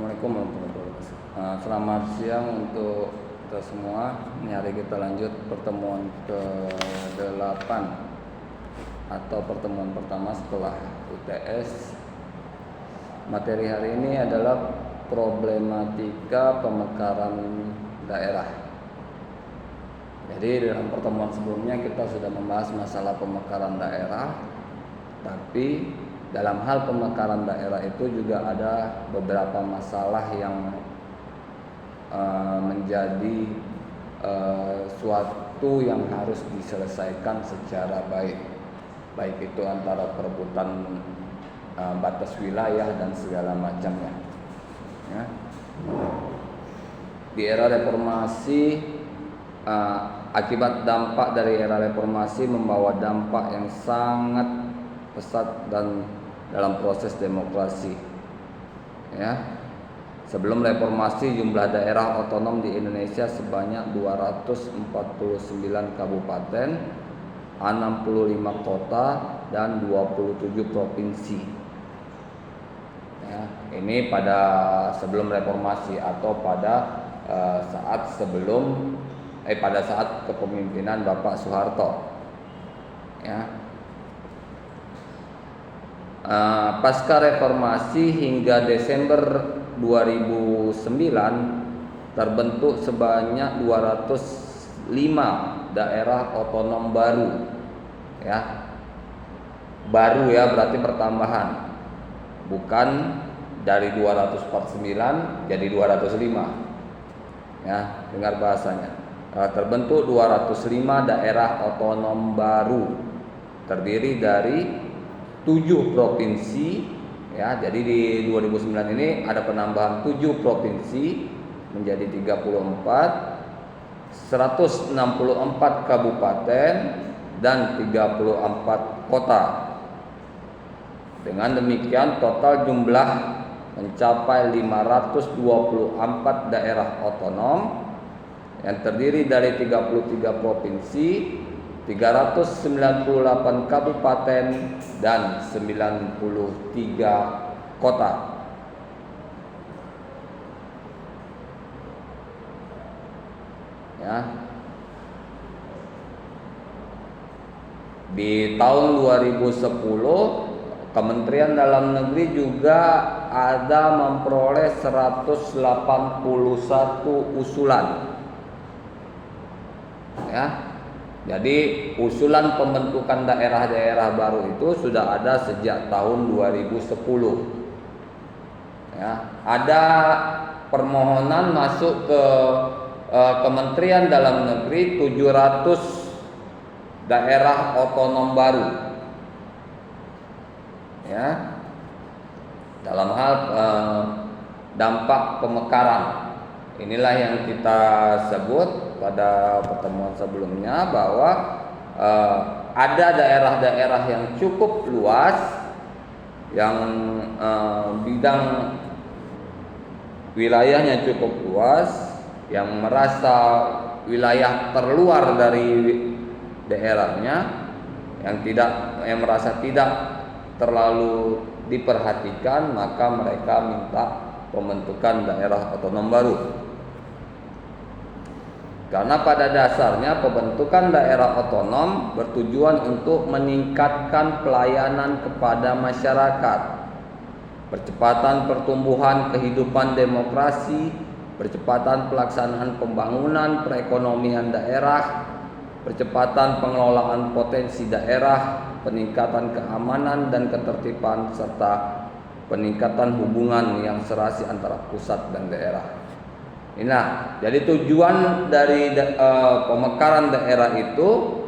Assalamualaikum warahmatullahi wabarakatuh. Selamat siang untuk kita semua. Ini hari kita lanjut pertemuan ke-8 atau pertemuan pertama setelah UTS. Materi hari ini adalah problematika pemekaran daerah. Jadi dalam pertemuan sebelumnya kita sudah membahas masalah pemekaran daerah, tapi dalam hal pemekaran daerah itu juga ada beberapa masalah yang menjadi suatu yang harus diselesaikan secara baik itu antara perebutan batas wilayah dan segala macamnya. Ya. Di era reformasi, akibat dampak dari era reformasi membawa dampak yang sangat pesat dan dalam proses demokrasi. Ya. Sebelum reformasi jumlah daerah otonom di Indonesia sebanyak 249 kabupaten, 65 kota dan 27 provinsi. Ya, ini pada sebelum reformasi atau pada pada saat kepemimpinan Bapak Soeharto. Ya. Pasca reformasi hingga Desember 2009 terbentuk sebanyak 205 daerah otonom baru. Ya. Baru ya, berarti pertambahan. Bukan dari 249 jadi 205. Ya, dengar bahasanya. Terbentuk 205 daerah otonom baru. Terdiri dari 7 provinsi, ya. Jadi di 2009 ini ada penambahan 7 provinsi menjadi 34, 164 kabupaten dan 34 kota. Dengan demikian total jumlah mencapai 524 daerah otonom yang terdiri dari 33 provinsi, 398 kabupaten dan 93 kota. Ya. Di tahun 2010 Kementerian Dalam Negeri juga ada memperoleh 181 usulan. Ya. Jadi usulan pembentukan daerah-daerah baru itu sudah ada sejak tahun 2010. Ya, ada permohonan masuk ke Kementerian Dalam Negeri 700 daerah otonom baru. Ya, dalam hal dampak pemekaran. Inilah yang kita sebut pada pertemuan sebelumnya bahwa ada daerah-daerah yang cukup luas, yang bidang wilayahnya cukup luas, yang merasa wilayah terluar dari daerahnya, yang merasa tidak terlalu diperhatikan, maka mereka minta pembentukan daerah otonom baru. Karena pada dasarnya pembentukan daerah otonom bertujuan untuk meningkatkan pelayanan kepada masyarakat, percepatan pertumbuhan kehidupan demokrasi, percepatan pelaksanaan pembangunan perekonomian daerah, percepatan pengelolaan potensi daerah, peningkatan keamanan dan ketertiban, serta peningkatan hubungan yang serasi antara pusat dan daerah. Nah, jadi tujuan dari pemekaran daerah itu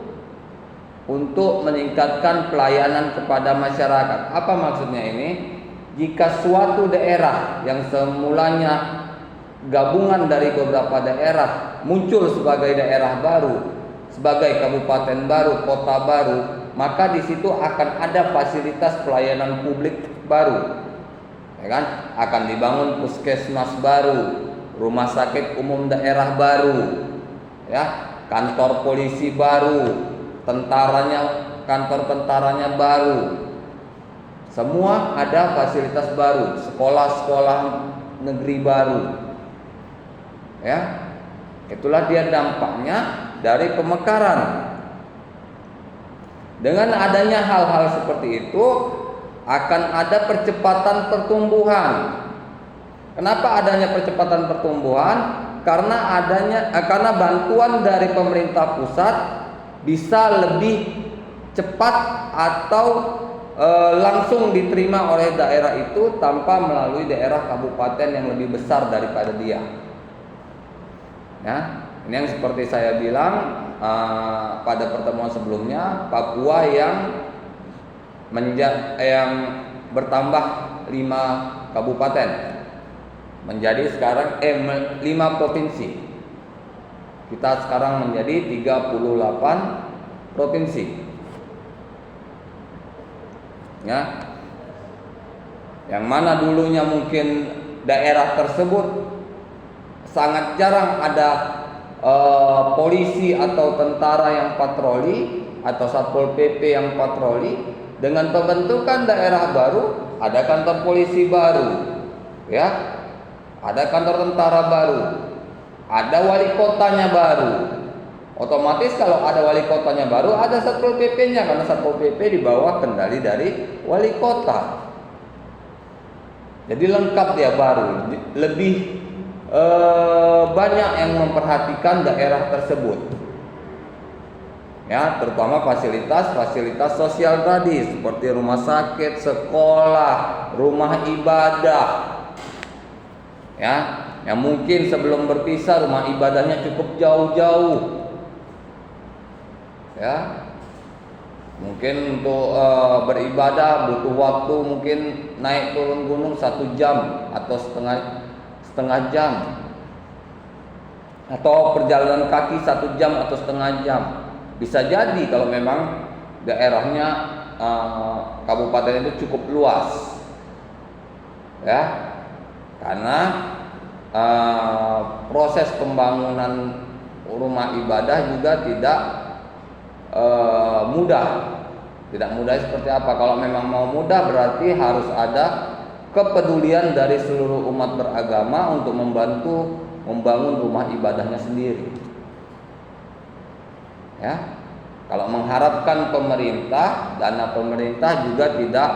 untuk meningkatkan pelayanan kepada masyarakat. Apa maksudnya ini? Jika suatu daerah yang semulanya gabungan dari beberapa daerah muncul sebagai daerah baru, sebagai kabupaten baru, kota baru, maka di situ akan ada fasilitas pelayanan publik baru. Ya kan? Akan dibangun puskesmas baru, rumah sakit umum daerah baru, ya, kantor polisi baru, kantor tentaranya baru. Semua ada fasilitas baru, sekolah-sekolah negeri baru. Ya, itulah dia dampaknya dari pemekaran. Dengan adanya hal-hal seperti itu akan ada percepatan pertumbuhan. Kenapa adanya percepatan pertumbuhan? Karena bantuan dari pemerintah pusat bisa lebih cepat atau langsung diterima oleh daerah itu tanpa melalui daerah kabupaten yang lebih besar daripada dia. Ya, ini yang seperti saya bilang pada pertemuan sebelumnya, Papua yang bertambah 5 kabupaten menjadi sekarang 5 provinsi. Kita sekarang menjadi 38 provinsi. Ya. Yang mana dulunya mungkin daerah tersebut sangat jarang ada polisi atau tentara yang patroli atau Satpol PP yang patroli. Dengan pembentukan daerah baru, ada kantor polisi baru, ya, ada kantor tentara baru, ada wali kotanya baru. Otomatis kalau ada wali kotanya baru, ada Satpol PP-nya karena Satpol PP di bawah kendali dari wali kota. Jadi lengkap dia baru, lebih banyak yang memperhatikan daerah tersebut. Ya, terutama fasilitas sosial tadi seperti rumah sakit, sekolah, rumah ibadah. Ya, yang mungkin sebelum berpisah rumah ibadahnya cukup jauh-jauh. Ya. Mungkin untuk beribadah butuh waktu mungkin naik turun gunung 1 jam atau setengah jam, atau perjalanan kaki 1 jam atau setengah jam. Bisa jadi kalau memang daerahnya kabupaten itu cukup luas, ya, karena proses pembangunan rumah ibadah juga tidak mudah. Tidak mudah seperti apa? Kalau memang mau mudah berarti harus ada kepedulian dari seluruh umat beragama untuk membantu membangun rumah ibadahnya sendiri. Ya, kalau mengharapkan pemerintah, dana pemerintah juga tidak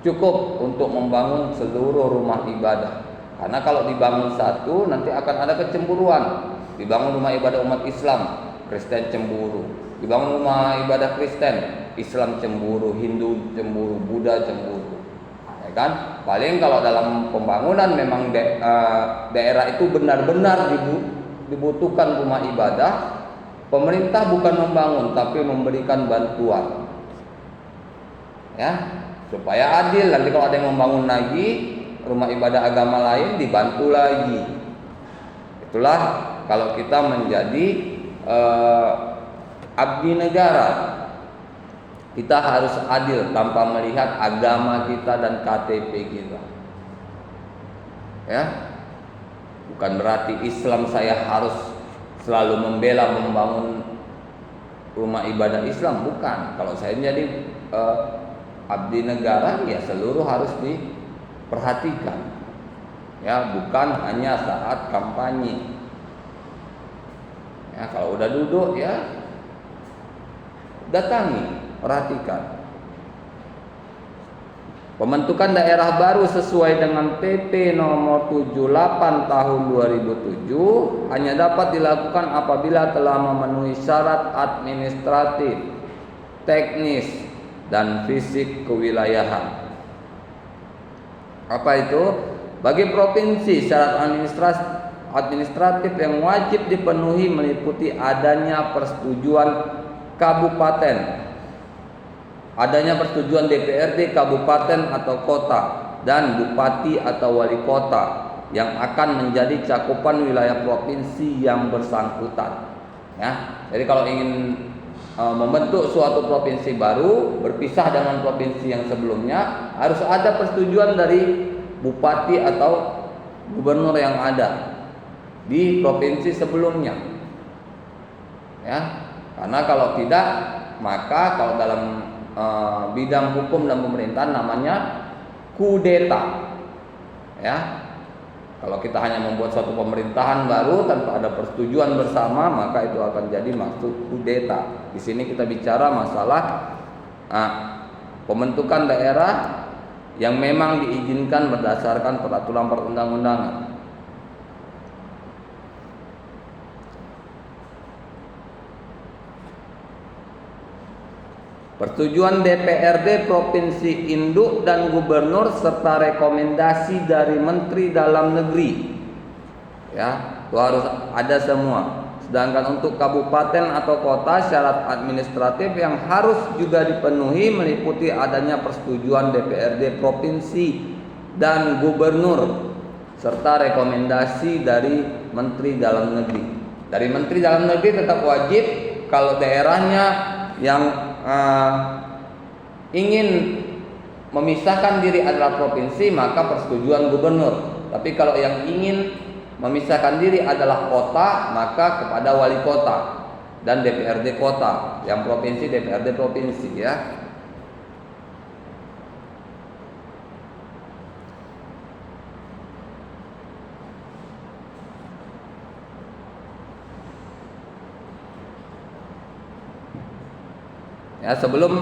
cukup untuk membangun seluruh rumah ibadah. Karena kalau dibangun satu, nanti akan ada kecemburuan. Dibangun rumah ibadah umat Islam, Kristen cemburu. Dibangun rumah ibadah Kristen, Islam cemburu, Hindu cemburu, Buddha cemburu. Ya kan? Paling kalau dalam pembangunan memang daerah itu benar-benar dibutuhkan rumah ibadah, pemerintah bukan membangun tapi memberikan bantuan, ya, supaya adil. Nanti kalau ada yang membangun lagi rumah ibadah agama lain dibantu lagi. Itulah kalau kita menjadi abdi negara, kita harus adil tanpa melihat agama kita dan KTP kita. Ya, bukan berarti Islam saya harus selalu membela membangun rumah ibadah Islam, bukan. Kalau saya menjadi abdi negara, ya seluruh harus diperhatikan. Ya, bukan hanya saat kampanye. Ya, kalau udah duduk ya datangi, perhatikan. Pembentukan daerah baru sesuai dengan PP nomor 78 tahun 2007 hanya dapat dilakukan apabila telah memenuhi syarat administratif, teknis, dan fisik kewilayahan. Apa itu? Bagi provinsi, syarat administratif yang wajib dipenuhi meliputi adanya persetujuan kabupaten, adanya persetujuan DPRD kabupaten atau kota, dan bupati atau wali kota yang akan menjadi cakupan wilayah provinsi yang bersangkutan. Ya, jadi kalau ingin membentuk suatu provinsi baru berpisah dengan provinsi yang sebelumnya, harus ada persetujuan dari bupati atau gubernur yang ada di provinsi sebelumnya. Ya, karena kalau tidak, maka kalau dalam bidang hukum dan pemerintahan namanya kudeta. Ya, Kalau kita hanya membuat suatu pemerintahan baru tanpa ada persetujuan bersama, maka itu akan jadi maksud kudeta. Di sini kita bicara masalah pembentukan daerah yang memang diizinkan berdasarkan peraturan perundang-undangan. Persetujuan DPRD Provinsi Induk dan Gubernur serta rekomendasi dari Menteri Dalam Negeri. Ya, itu harus ada semua. Sedangkan untuk kabupaten atau kota, syarat administratif yang harus juga dipenuhi meliputi adanya persetujuan DPRD Provinsi dan Gubernur serta rekomendasi dari Menteri Dalam Negeri. Dari Menteri Dalam Negeri tetap wajib kalau daerahnya yang ingin memisahkan diri adalah provinsi, maka persetujuan gubernur. Tapi kalau yang ingin memisahkan diri adalah kota, maka kepada wali kota dan DPRD kota. Yang provinsi DPRD provinsi, ya. Ya, sebelum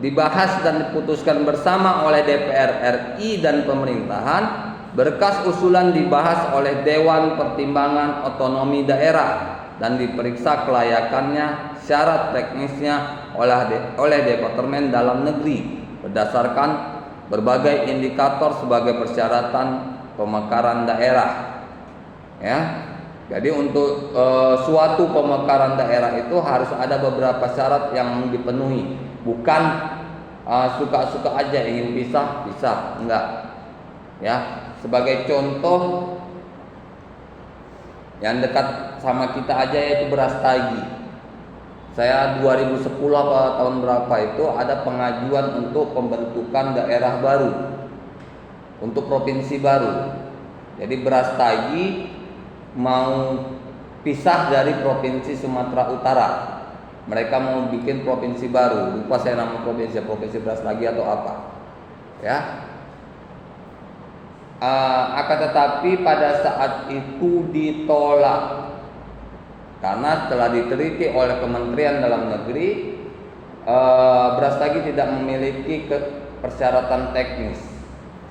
dibahas dan diputuskan bersama oleh DPR RI dan pemerintahan, berkas usulan dibahas oleh Dewan Pertimbangan Otonomi Daerah dan diperiksa kelayakannya, syarat teknisnya oleh Departemen Dalam Negeri berdasarkan berbagai indikator sebagai persyaratan pemekaran daerah. Ya. Jadi untuk suatu pemekaran daerah itu harus ada beberapa syarat yang dipenuhi. Bukan suka-suka aja ingin pisah, enggak. Ya, sebagai contoh yang dekat sama kita aja yaitu beras tagi. Saya 2010 apa tahun berapa itu ada pengajuan untuk pembentukan daerah baru untuk provinsi baru. Jadi beras tagi mau pisah dari provinsi Sumatera Utara. Mereka mau bikin provinsi baru. Lupa saya nama provinsi beras lagi atau apa. Ya. Akan tetapi pada saat itu ditolak karena telah diteliti oleh Kementerian Dalam Negeri, beras tagi tidak memiliki persyaratan teknis.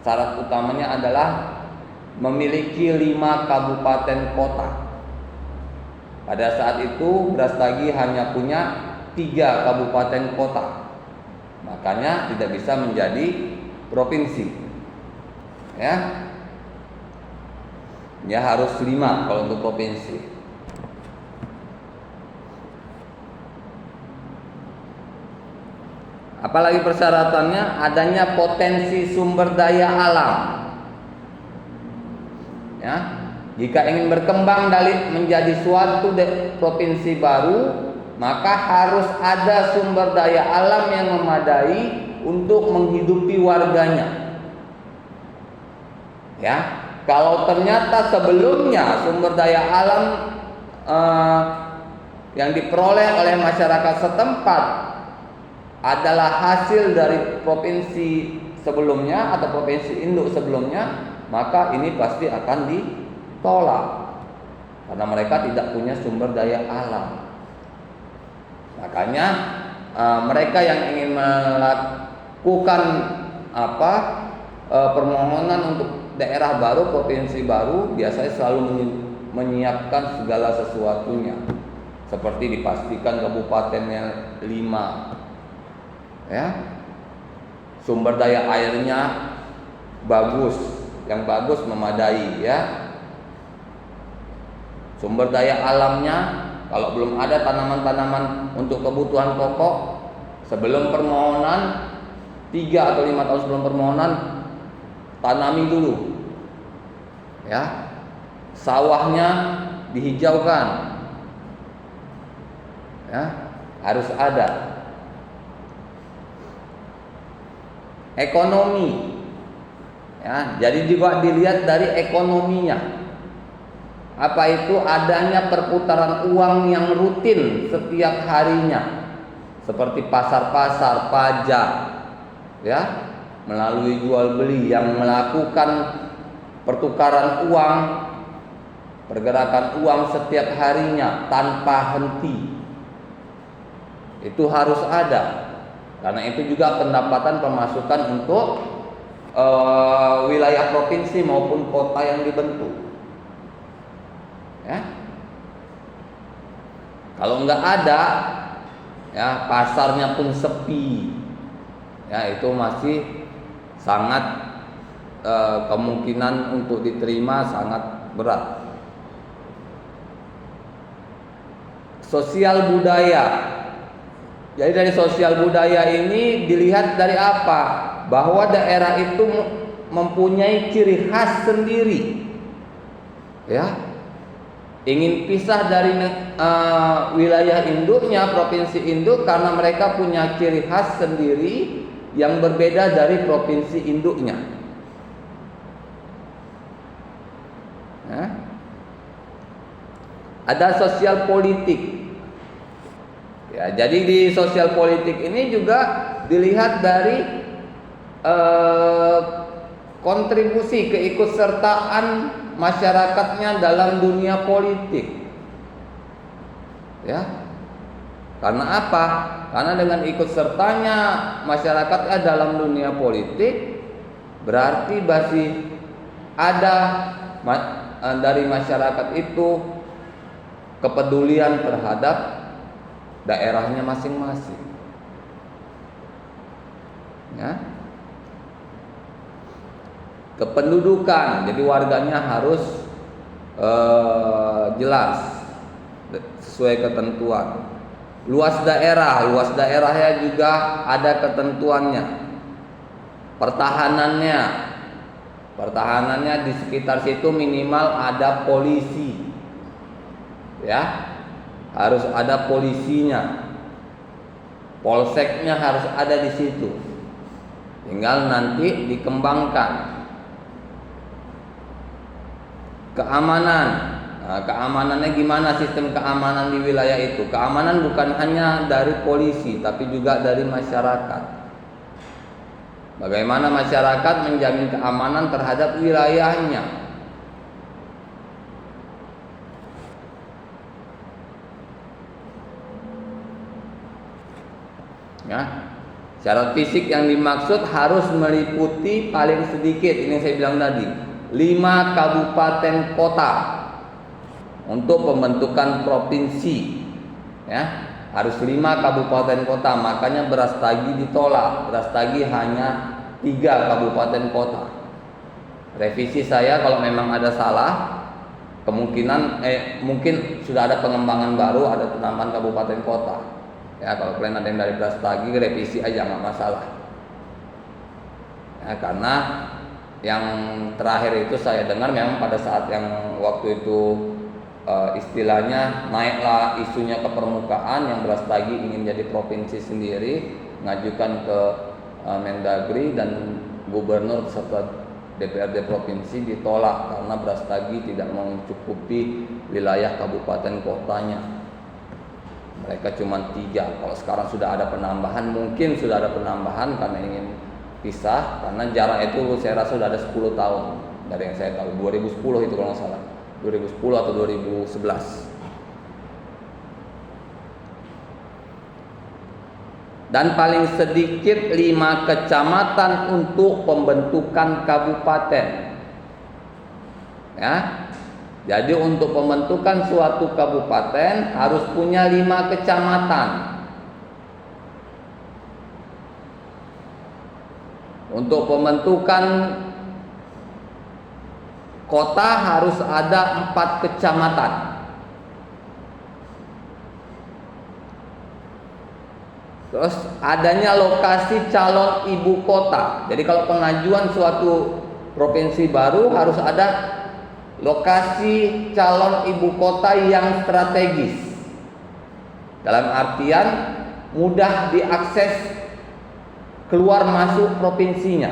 Syarat utamanya adalah memiliki 5 kabupaten kota. Pada saat itu beras tagi hanya punya 3 kabupaten kota, makanya tidak bisa menjadi provinsi. Ya harus 5 kalau untuk provinsi. Apalagi persyaratannya adanya potensi sumber daya alam. Ya, jika ingin berkembang menjadi suatu provinsi baru, maka harus ada sumber daya alam yang memadai untuk menghidupi warganya. Ya, kalau ternyata sebelumnya sumber daya alam yang diperoleh oleh masyarakat setempat adalah hasil dari provinsi sebelumnya atau provinsi induk sebelumnya, maka ini pasti akan ditolak karena mereka tidak punya sumber daya alam. Makanya mereka yang ingin melakukan permohonan untuk daerah baru, provinsi baru, biasanya selalu menyiapkan segala sesuatunya, seperti dipastikan kabupatennya 5, ya, sumber daya airnya bagus, yang bagus memadai, ya. Sumber daya alamnya, kalau belum ada tanaman-tanaman untuk kebutuhan pokok, sebelum permohonan 3 atau 5 tahun sebelum permohonan tanami dulu, ya. Sawahnya dihijaukan, ya, harus ada. Ekonomi, ya, jadi juga dilihat dari ekonominya. Apa itu? Adanya perputaran uang yang rutin setiap harinya, seperti pasar-pasar, pajak, ya, melalui jual beli yang melakukan pertukaran uang, pergerakan uang setiap harinya tanpa henti. Itu harus ada. Karena itu juga pendapatan pemasukan untuk wilayah provinsi maupun kota yang dibentuk. Ya. Kalau nggak ada, ya pasarnya pun sepi. Ya, itu masih sangat kemungkinan untuk diterima sangat berat. Sosial budaya. Jadi dari sosial budaya ini dilihat dari apa? Bahwa daerah itu mempunyai ciri khas sendiri. Ya. Ingin pisah dari wilayah induknya, provinsi induk, karena mereka punya ciri khas sendiri yang berbeda dari provinsi induknya. Ya. Ada sosial politik. Ya, jadi di sosial politik ini juga dilihat dari kontribusi keikutsertaan masyarakatnya dalam dunia politik. Ya. Karena apa? Karena dengan ikut sertanya masyarakatnya dalam dunia politik, berarti masih ada dari masyarakat itu kepedulian terhadap daerahnya masing-masing. Ya. Kependudukan, jadi warganya harus jelas sesuai ketentuan. Luas daerahnya juga ada ketentuannya. Pertahanannya di sekitar situ minimal ada polisi. Ya. Harus ada polisinya, polseknya harus ada di situ. Tinggal nanti dikembangkan. Keamanan, nah, keamanannya gimana sistem keamanan di wilayah itu? Keamanan bukan hanya dari polisi, tapi juga dari masyarakat. Bagaimana masyarakat menjamin keamanan terhadap wilayahnya? Ya, syarat fisik yang dimaksud harus meliputi paling sedikit, ini saya bilang tadi, 5 kabupaten kota untuk pembentukan provinsi. Ya, harus 5 kabupaten kota. Makanya Brastagi ditolak. Brastagi hanya 3 kabupaten kota. Revisi saya kalau memang ada salah, kemungkinan mungkin sudah ada pengembangan baru, ada penambahan kabupaten kota. Ya, kalau kalian ada yang dari Brastagi, revisi aja nggak masalah. Ya, karena yang terakhir itu saya dengar memang pada saat yang waktu itu istilahnya naiklah isunya ke permukaan, yang Brastagi ingin jadi provinsi sendiri, ngajukan ke Mendagri dan gubernur serta DPRD provinsi ditolak karena Brastagi tidak mencukupi wilayah kabupaten kotanya. Mereka cuma 3. Kalau sekarang sudah ada penambahan, mungkin sudah ada penambahan karena ingin pisah. Karena jarak itu saya rasa sudah ada 10 tahun dari yang saya tahu. 2010 itu kalau nggak salah. 2010 atau 2011. Dan paling sedikit 5 kecamatan untuk pembentukan kabupaten. Ya. Jadi untuk pembentukan suatu kabupaten harus punya 5 kecamatan. Untuk pembentukan kota harus ada 4 kecamatan. Terus adanya lokasi calon ibu kota. Jadi kalau pengajuan suatu provinsi baru harus ada lokasi calon ibu kota yang strategis. Dalam artian mudah diakses keluar masuk provinsinya.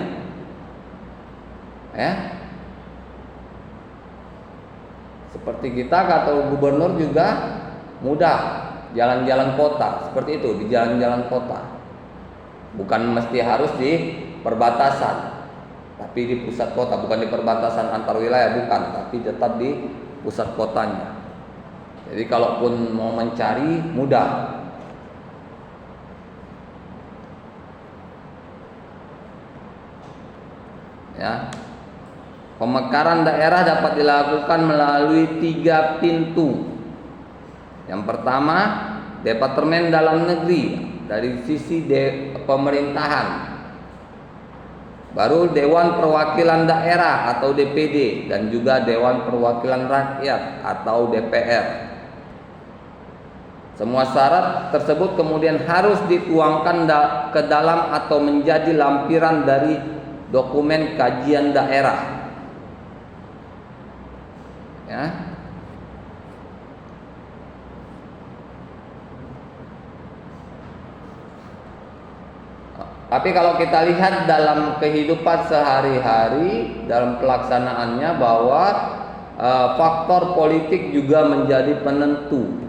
Ya. Seperti kita kata gubernur juga mudah jalan-jalan kota, seperti itu di jalan-jalan kota. Bukan mesti harus di perbatasan. tapi di pusat kota, bukan di perbatasan antar wilayah, bukan, tapi tetap di pusat kotanya. Jadi kalaupun mau mencari mudah. Ya. Pemekaran daerah dapat dilakukan melalui 3 pintu. Yang pertama, Departemen Dalam Negeri dari sisi pemerintahan. Baru Dewan Perwakilan Daerah atau DPD dan juga Dewan Perwakilan Rakyat atau DPR. Semua syarat tersebut kemudian harus dituangkan ke dalam atau menjadi lampiran dari dokumen kajian daerah. Ya. Tapi kalau kita lihat dalam kehidupan sehari-hari, dalam pelaksanaannya, bahwa faktor politik juga menjadi penentu.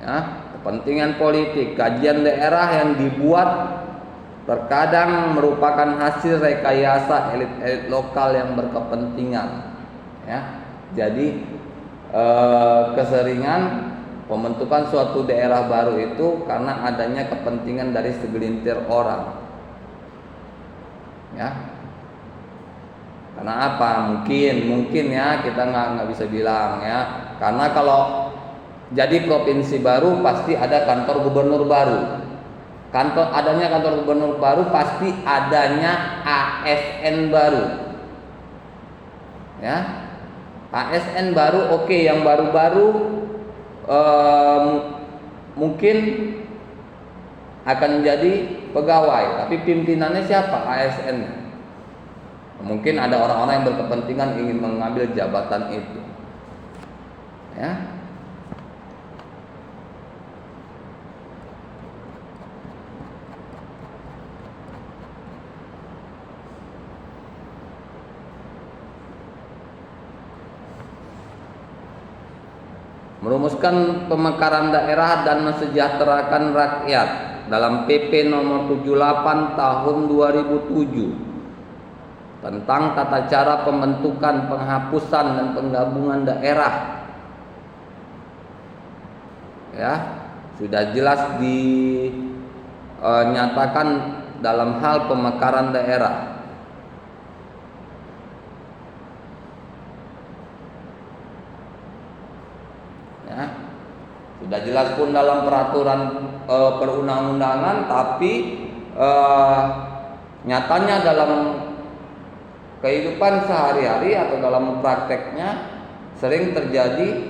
Ya, kepentingan politik, kajian daerah yang dibuat terkadang merupakan hasil rekayasa elit-elit lokal yang berkepentingan. Ya, jadi keseringan pembentukan suatu daerah baru itu karena adanya kepentingan dari segelintir orang. Ya. Karena apa? Mungkin ya, kita nggak bisa bilang ya. Karena kalau jadi provinsi baru pasti ada kantor gubernur baru. Adanya kantor gubernur baru pasti adanya ASN baru. Ya. ASN baru, oke, yang baru-baru mungkin akan menjadi pegawai, tapi pimpinannya siapa? ASN. Mungkin ada orang-orang yang berkepentingan ingin mengambil jabatan itu. Ya. Merumuskan pemekaran daerah dan mensejahterakan rakyat dalam PP nomor 78 tahun 2007 tentang tata cara pembentukan, penghapusan dan penggabungan daerah. Ya, sudah jelas dinyatakan dalam hal pemekaran daerah. Sudah jelas pun dalam peraturan perundang-undangan, tapi nyatanya dalam kehidupan sehari-hari atau dalam prakteknya sering terjadi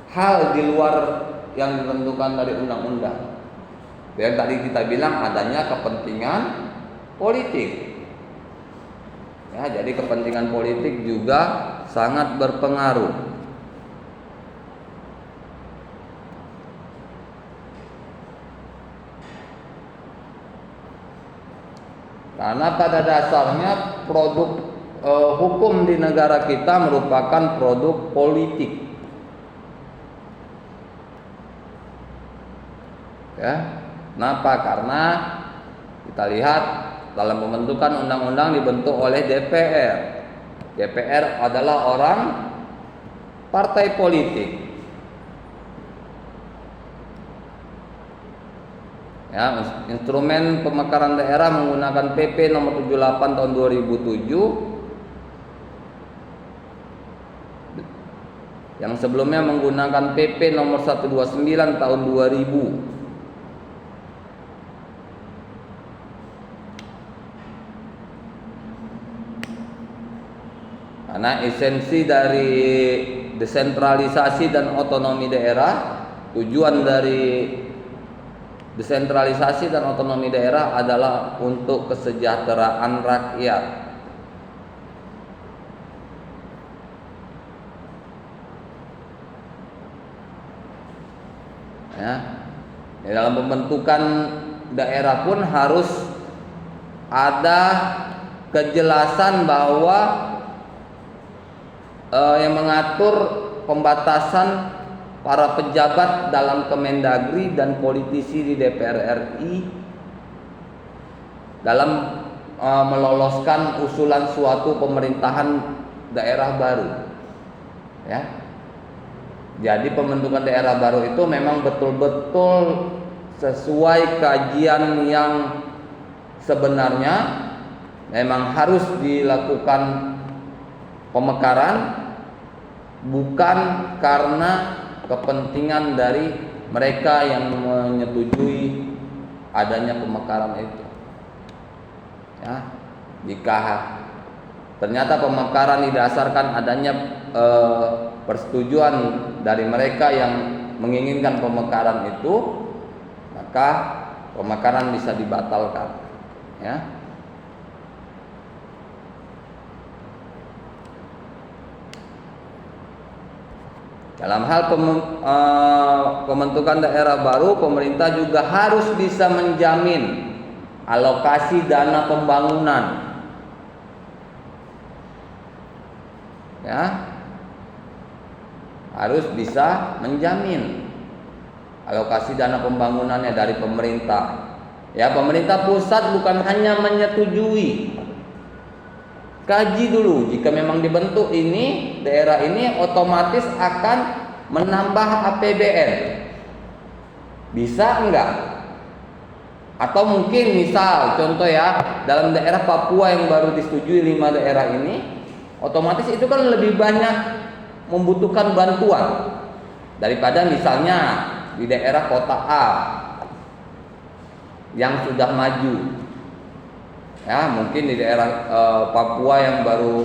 hal di luar yang ditentukan dari undang-undang. Yang tadi kita bilang adanya kepentingan politik. Ya, jadi kepentingan politik juga sangat berpengaruh. Karena pada dasarnya produk hukum di negara kita merupakan produk politik. Ya, kenapa? Karena kita lihat dalam pembentukan undang-undang dibentuk oleh DPR. DPR adalah orang partai politik. Ya, instrumen pemekaran daerah menggunakan PP nomor 78 tahun 2007 yang sebelumnya menggunakan PP nomor 129 tahun 2000. Karena esensi dari desentralisasi dan otonomi daerah, tujuan dari desentralisasi dan otonomi daerah adalah untuk kesejahteraan rakyat. Ya, dalam pembentukan daerah pun harus ada kejelasan bahwa yang mengatur pembatasan para pejabat dalam Kemendagri dan politisi di DPR RI dalam meloloskan usulan suatu pemerintahan daerah baru. Ya. Jadi pembentukan daerah baru itu memang betul-betul sesuai kajian yang sebenarnya memang harus dilakukan pemekaran, bukan karena kepentingan dari mereka yang menyetujui adanya pemekaran itu. Ya, jika ternyata pemekaran didasarkan adanya persetujuan dari mereka yang menginginkan pemekaran itu, maka pemekaran bisa dibatalkan. Ya. Dalam hal pembentukan daerah baru, pemerintah juga harus bisa menjamin alokasi dana pembangunan. Ya, harus bisa menjamin alokasi dana pembangunannya dari pemerintah. Ya, pemerintah pusat bukan hanya menyetujui, kaji dulu jika memang dibentuk ini daerah ini otomatis akan menambah APBN. Bisa enggak? Atau mungkin misal contoh ya, dalam daerah Papua yang baru disetujui 5 daerah ini, otomatis itu kan lebih banyak membutuhkan bantuan daripada misalnya di daerah kota A yang sudah maju. Ya, mungkin di daerah Papua yang baru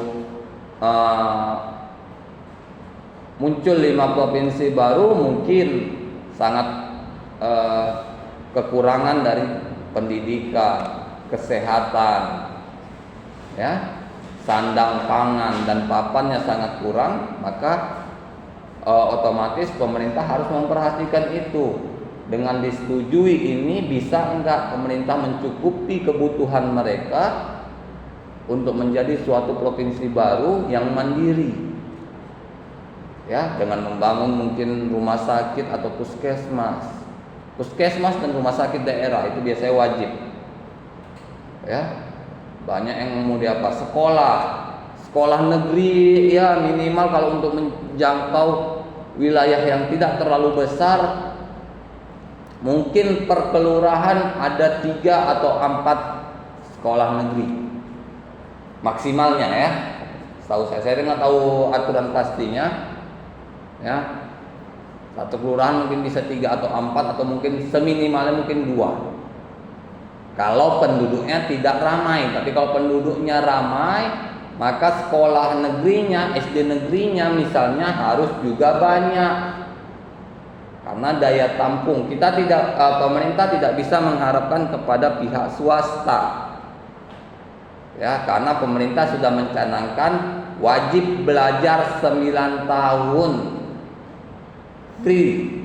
muncul 5 provinsi baru, mungkin sangat kekurangan dari pendidikan, kesehatan, ya, sandang pangan dan papannya sangat kurang, maka otomatis pemerintah harus memperhatikan itu. Dengan disetujui ini, bisa enggak pemerintah mencukupi kebutuhan mereka untuk menjadi suatu provinsi baru yang mandiri, ya, dengan membangun mungkin rumah sakit atau puskesmas dan rumah sakit daerah itu biasanya wajib. Ya, banyak yang mau diapa, sekolah negeri, ya minimal kalau untuk menjangkau wilayah yang tidak terlalu besar, mungkin per kelurahan ada 3 atau 4 sekolah negeri maksimalnya, ya. Setahu saya nggak tahu aturan pastinya, ya. Satu kelurahan mungkin bisa 3 atau 4, atau mungkin seminimalnya mungkin 2 kalau penduduknya tidak ramai. Tapi kalau penduduknya ramai, maka sekolah negerinya, SD negerinya misalnya harus juga banyak, karena daya tampung kita tidak, pemerintah tidak bisa mengharapkan kepada pihak swasta, ya, karena pemerintah sudah mencanangkan wajib belajar 9 tahun free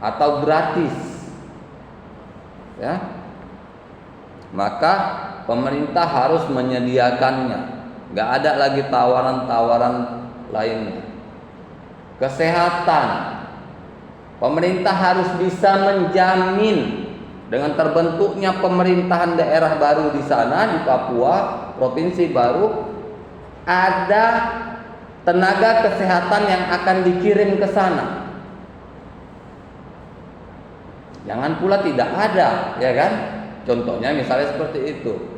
atau gratis, ya, maka pemerintah harus menyediakannya. Gak ada lagi tawaran-tawaran lainnya. Kesehatan, pemerintah harus bisa menjamin dengan terbentuknya pemerintahan daerah baru di sana, di Papua, provinsi baru, ada tenaga kesehatan yang akan dikirim ke sana. Jangan pula tidak ada, ya kan? Contohnya misalnya seperti itu.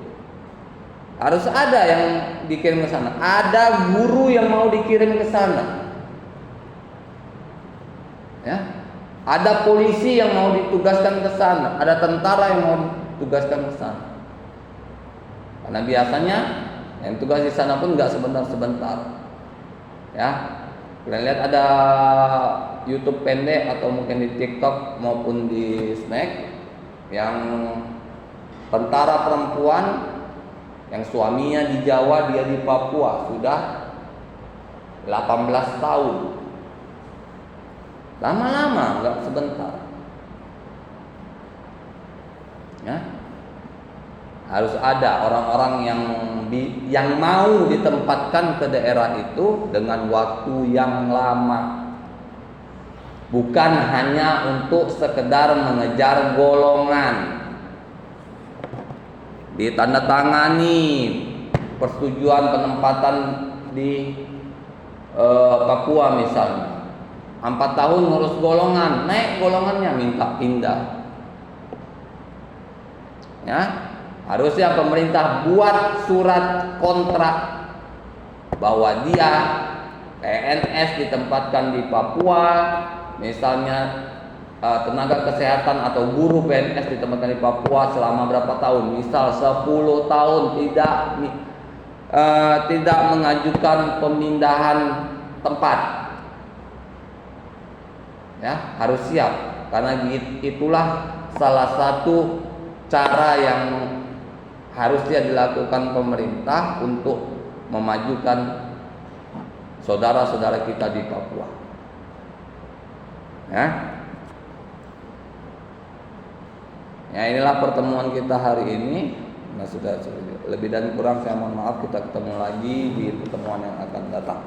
Harus ada yang dikirim ke sana. Ada guru yang mau dikirim ke sana. Ya. Ada polisi yang mau ditugaskan ke sana, ada tentara yang mau ditugaskan ke sana. Karena biasanya yang tugas di sana pun nggak sebentar-sebentar. Ya. Kalian lihat ada YouTube pendek atau mungkin di TikTok maupun di Snack yang tentara perempuan yang suaminya di Jawa, dia di Papua, sudah 18 tahun. Lama-lama, nggak sebentar. Ya. Harus ada orang-orang yang mau ditempatkan ke daerah itu dengan waktu yang lama. Bukan hanya untuk sekedar mengejar golongan. ditandatangani persetujuan penempatan di Papua misalnya, 4 tahun ngurus golongan, naik golongannya minta pindah. Ya, harusnya pemerintah buat surat kontrak bahwa dia PNS ditempatkan di Papua, misalnya tenaga kesehatan atau guru PNS ditempatkan di Papua selama berapa tahun, misal 10 tahun tidak mengajukan pemindahan tempat. Ya, harus siap karena itulah salah satu cara yang harusnya dilakukan pemerintah untuk memajukan saudara-saudara kita di Papua. Ya, inilah pertemuan kita hari ini. Nah, sudah lebih dan kurang saya mohon maaf, kita ketemu lagi di pertemuan yang akan datang.